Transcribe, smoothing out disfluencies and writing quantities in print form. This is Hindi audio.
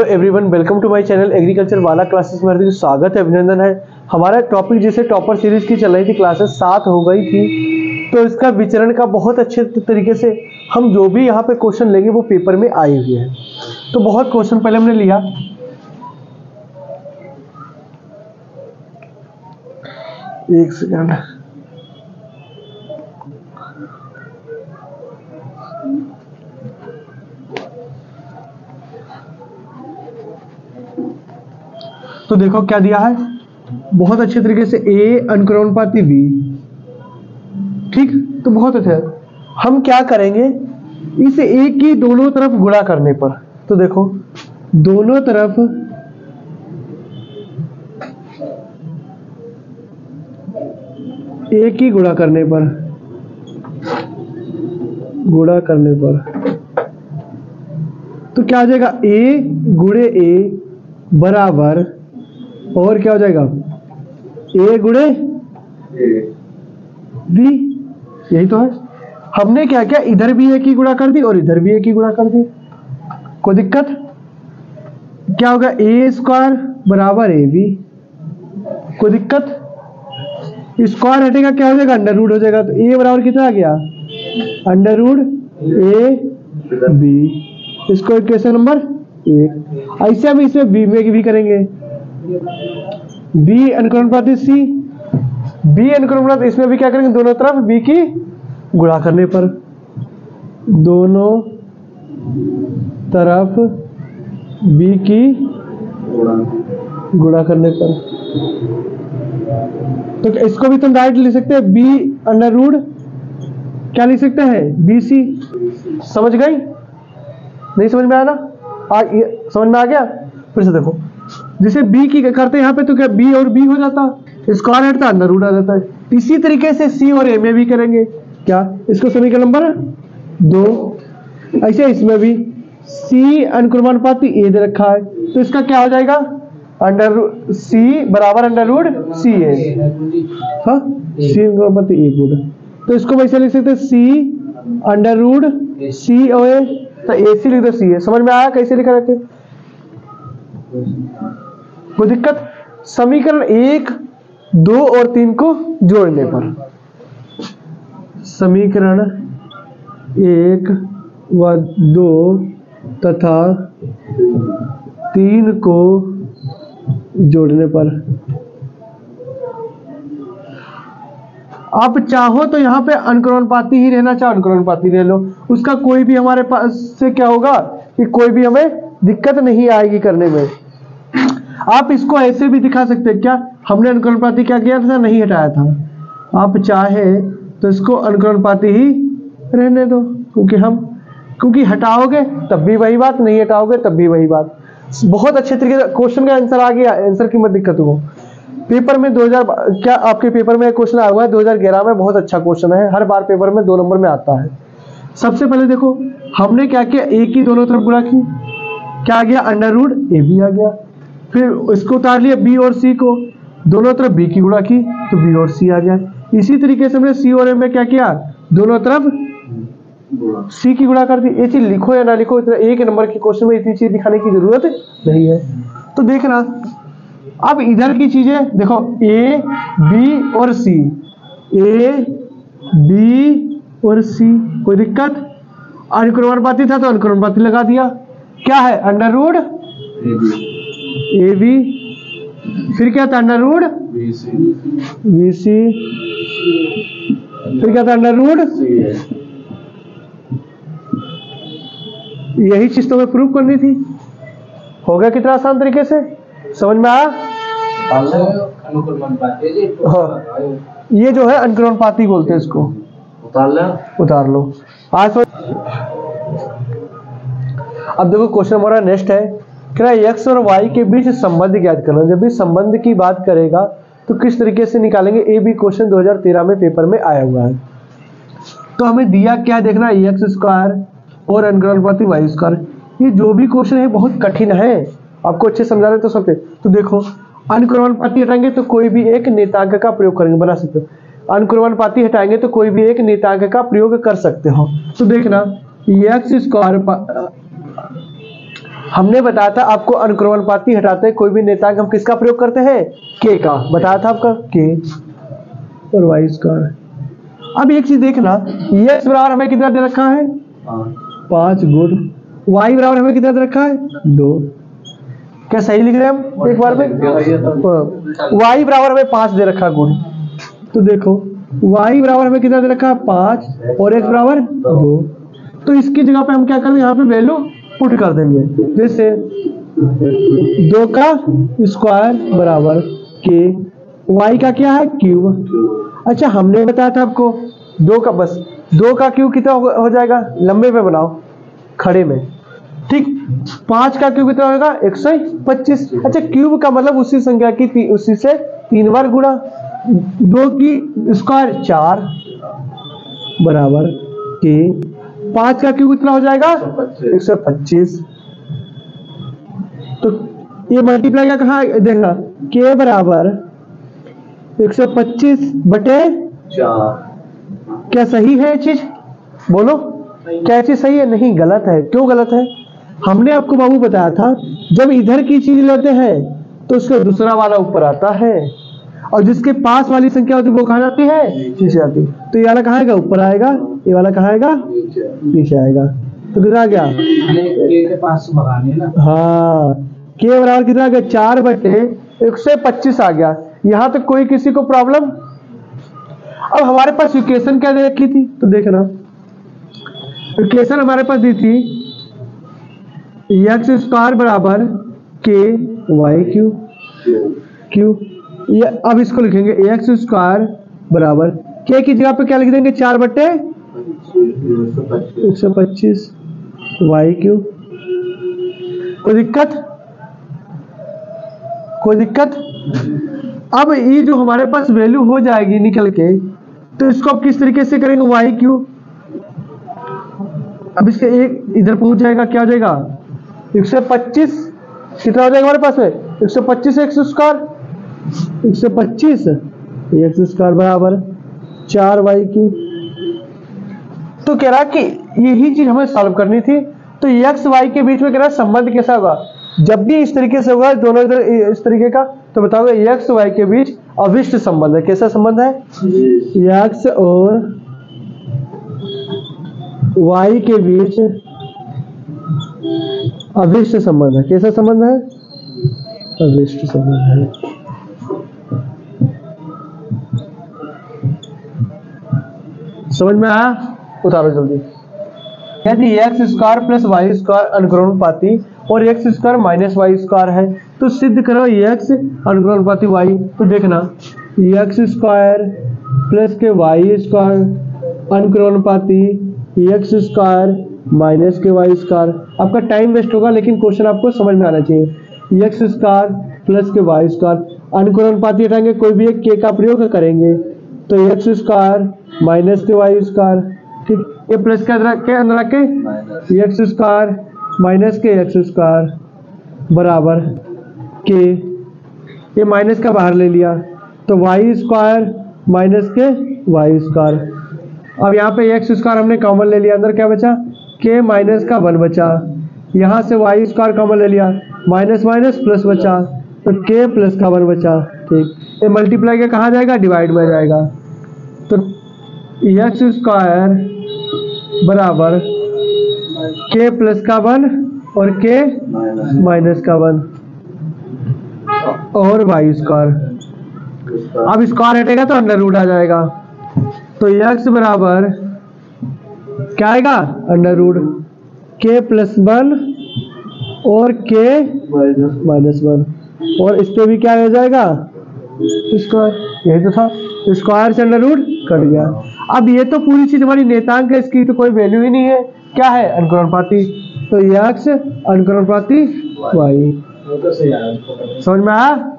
Everyone, welcome to my channel agriculture वाला क्लासेस में हार्दिक स्वागत है, अभिनंदन है। हमारा टॉपिक जैसे टॉपर सीरीज की चल रही थी, क्लासेस 7 हो गई थी, तो इसका विचरण का बहुत अच्छे तरीके से हम जो भी यहाँ पे क्वेश्चन लेंगे वो पेपर में आए हुए हैं। तो बहुत क्वेश्चन पहले हमने लिया। एक सेकंड, तो देखो क्या दिया है, बहुत अच्छे तरीके से ए अनुक्रमणपाती बी। ठीक, तो बहुत अच्छा है। हम क्या करेंगे, इस ए की दोनों तरफ गुणा करने पर, तो देखो दोनों तरफ ए की गुणा करने पर तो क्या हो जाएगा, ए गुणे ए बराबर, और क्या हो जाएगा, ए गुणे बी। यही तो है। हमने क्या किया, इधर भी ए की गुणा कर दी और इधर भी ए की गुणा कर दी। कोई दिक्कत? क्या होगा, ए स्क्वायर बराबर ए बी। कोई दिक्कत? स्क्वायर हटेगा क्या हो जाएगा, अंडर रूट हो जाएगा। तो ए बराबर कितना आ गया, अंडर रूट ए बी। इसको इक्वेशन नंबर 1। ऐसे हम इसमें बी में भी करेंगे, बी अनुक्रमणपाती सी, बी अनुक्रमणपात, इसमें भी क्या करेंगे, दोनों तरफ बी की गुणा करने पर, दोनों तरफ बी की गुणा करने पर। तो इसको भी तुम डायरेक्ट लिख सकते हैं, बी अंडर रूट क्या लिख सकते हैं, बी सी। समझ गई? नहीं समझ में आया ना? समझ में आ गया? फिर से देखो, जिसे बी की करते हैं यहाँ पे, तो क्या बी और बी हो जाता, स्क्वायर हटता अंडर रूट आ जाता है। इसी तरीके से सी और ए में भी करेंगे। क्या, इसको समीकरण नंबर 2। ऐसे इसमें भी सी अनुक्रमणपाती ए दे रखा है, तो इसका क्या हो जाएगा, अंडर सी बराबर अंडर रूट सी ए। हाँ, सी अनुक्रमणपाती ए गुण, तो इसको वैसे लिख सकते हैं, सी अंडर रूट सी और ए, तो ए सी लिख दो सी ए। समझ में आया कैसे लिखा रहते? कोई दिक्कत? समीकरण 1, 2 और 3 को जोड़ने पर, समीकरण 1 व 2 तथा 3 को जोड़ने पर, आप चाहो तो यहाँ पे अनुक्रमणपाती ही रहना, चाहो अनुक्रमणपाती रह लो, उसका कोई भी हमारे पास से क्या होगा कि कोई भी हमें दिक्कत नहीं आएगी करने में। आप इसको ऐसे भी दिखा सकते हैं, क्या हमने अनुक्रमणपाती क्या किया था, नहीं हटाया था। आप चाहे तो इसको अनुक्रमणपाती ही रहने दो, क्योंकि हटाओगे तब भी वही बात, नहीं हटाओगे तब भी वही बात। बहुत अच्छे तरीके से क्वेश्चन का आंसर आ गया, आंसर की मत दिक्कत हो। पेपर में 2000 क्या आपके पेपर में क्वेश्चन आया हुआ है 2011 में, बहुत अच्छा क्वेश्चन है, हर बार पेपर में 2 नंबर में आता है। सबसे पहले देखो हमने क्या किया, ए की दोनों तरफ गुणा की, क्या आ गया, अंडर रूट ए बी आ गया। फिर इसको उतार लिया बी और सी को, दोनों तरफ बी की गुणा की, तो बी और सी आ गया। इसी तरीके से हमने सी और ए में क्या किया, दोनों तरफ सी की गुणा कर दी। ये चीज लिखो या ना लिखो, इतना एक नंबर के क्वेश्चन में इतनी चीज दिखाने की जरूरत नहीं है। तो देखना, अब इधर की चीजें देखो, ए बी और सी, ए बी और सी। कोई दिक्कत? अनुक्रमणपाती था तो अनुक्रमणपाती लगा दिया। क्या है, अंडर रूट ए बी, फिर क्या था, अंडर रूट बी सी, फिर क्या था, अंडर रूट। यही चीज तो हमें प्रूव करनी थी। हो गया कितना आसान तरीके से, समझ में आया? हाँ, ये जो है अनुक्रमणपाती बोलते हैं इसको। उतार लो। आज अब देखो क्वेश्चन हमारा नेक्स्ट है, क्या एक्स और वाई के बीच संबंध ज्ञात करना। जब भी संबंध की बात करेगा तो किस तरीके से निकालेंगे, ये भी क्वेश्चन 2013 में पेपर में आया हुआ है। तो हमें दिया क्या देखना, एक्स स्क्वायर और अनुक्रमणपाती वाई स्क्वायर। ये जो भी क्वेश्चन है बहुत कठिन है, आपको अच्छे समझा रहे तो सकते। तो देखो अनुक्रमणपाती हटाएंगे तो कोई भी एक नेतांक का प्रयोग करेंगे, बना सकते हो। अनुक्रमणपाती हटाएंगे तो कोई भी एक नेतांक का प्रयोग कर सकते हो। तो देखना एक्स स्क्वायर हमने बताया था आपको अनुक्रमणपाती हटाते कोई भी नेतांक हम किसका प्रयोग करते हैं, के का, बताया था आपका के और वाई स्क्वायर। अब एक चीज देखना, x बराबर हमें कितना दे रखा है 5 गुण, y बराबर हमें कितना दे रखा है 2। क्या सही लिख रहे हैं हम एक बार में? y बराबर हमें 5 दे रखा गुण, तो देखो y बराबर हमें कितना दे रखा है 5 और x बराबर 2। तो इसकी जगह पे हम क्या करेंगे, यहाँ पे वैल्यू पुट कर देंगे, जैसे 2 का स्क्वायर बराबर के, y का क्या है क्यूब। अच्छा हमने बताया था आपको 2 का, बस 2 का क्यूब कितना हो जाएगा, लंबे में बनाओ खड़े में, ठीक। 5 का क्यूब कितना होगा 125। अच्छा क्यूब का मतलब उसी संख्या की उसी से 3 बार गुणा, 2 की स्क्वायर 4 बराबर के, 5 का क्यूब कितना हो जाएगा 125। तो ये मल्टीप्लाई का कहा देखा, के बराबर 125 बटे 4। क्या सही है ये चीज, बोलो क्या चीज सही है? नहीं, गलत है। क्यों गलत है? हमने आपको बाबू बताया था जब इधर की चीज लेते हैं तो उसका दूसरा वाला ऊपर आता है, और जिसके पास वाली संख्या होती है वो कहाँ जाती है, नीचे आती है। तो ये वाला कहाँ आएगा, ऊपर आएगा, ये वाला कहाँ आएगा, नीचे आएगा। तो कितना आ गया, के पास ना, हाँ के बराबर कितना आ गया 4 बटे 125 आ गया। यहां तक कोई किसी को प्रॉब्लम? अब हमारे पास इक्वेशन क्या दे रखी थी, तो देखना इक्वेशन हमारे पास दी थी एक्स स्क्वायर बराबर के वाई क्यू। अब इसको लिखेंगे एक्स स्क्वायर बराबर के की जगह पे क्या लिख देंगे 4 बटे 125 वाई क्यू। कोई दिक्कत? कोई दिक्कत? अब ये जो हमारे पास वैल्यू हो जाएगी निकल के, तो इसको अब किस तरीके से करेंगे, वाई क्यू। अब इसके एक इधर पहुंच जाएगा, क्या हो जाएगा 125, कितना हो जाएगा हमारे पास में 125 एक्स स्क्वायर, 125 एक्स स्क्वायर बराबर 4 वाई क्यू। तो कह रहा कि यही चीज हमें सॉल्व करनी थी। तो एक्स वाई के बीच में कह रहा संबंध कैसा होगा, जब भी इस तरीके से होगा दोनों इधर इस तरीके का, तो बताओगे एक्स वाई के बीच अभिष्ट संबंध है। कैसा संबंध है, एक्स और वाई के बीच अभिष्ट संबंध है। कैसा संबंध है, अभिष्ट संबंध है। समझ में आया? उतारो जल्दी। यदि x square plus y square अनुक्रमणपाती और x square minus y square है, तो सिद्ध करो एक्स अनुक्रमणपाती वाई। तो देखना x square plus k y square अनुक्रमणपाती x square minus k y square. आपका टाइम वेस्ट होगा लेकिन क्वेश्चन आपको समझ में आना चाहिए। X square plus k y square अनुक्रमणपाती हटाएंगे, कोई भी एक के का प्रयोग करेंगे, तो x square minus k y square, ठीक। ये प्लस के अंदर रख के एक्स स्क्वायर माइनस के एक्स स्क्वायर बराबर के, ये माइनस का बाहर ले लिया, तो Y square minus k y square. अब यहाँ पे एक्स स्क्वायर हमने कॉमन ले लिया, अंदर क्या बचा के माइनस का 1 बचा, यहाँ से वाई स्क्वायर कॉमन ले लिया, माइनस माइनस प्लस बचा, तो के प्लस का 1 बचा, ठीक। ये मल्टीप्लाई के कहाँ जाएगा, डिवाइड में जाएगा। तो एक्स स्क्वायर बराबर के प्लस का 1 और के माइनस का 1 और वाई स्क्वायर। अब स्क्वायर हटेगा तो अंडर रूट आ जाएगा, तो एक्स बराबर क्या आएगा अंडर रूट के प्लस 1 और के माइनस 1, और इस पे भी क्या हो जाएगा स्क्वायर, यही तो था, स्क्वायर से अंडर रूट कट गया। अब ये तो पूरी चीज हमारी नेतांक है, इसकी तो कोई वैल्यू ही नहीं है, क्या है अनुक्रमणपाती, तो एक्स अनुक्रमणपाती वाई। समझ में आया?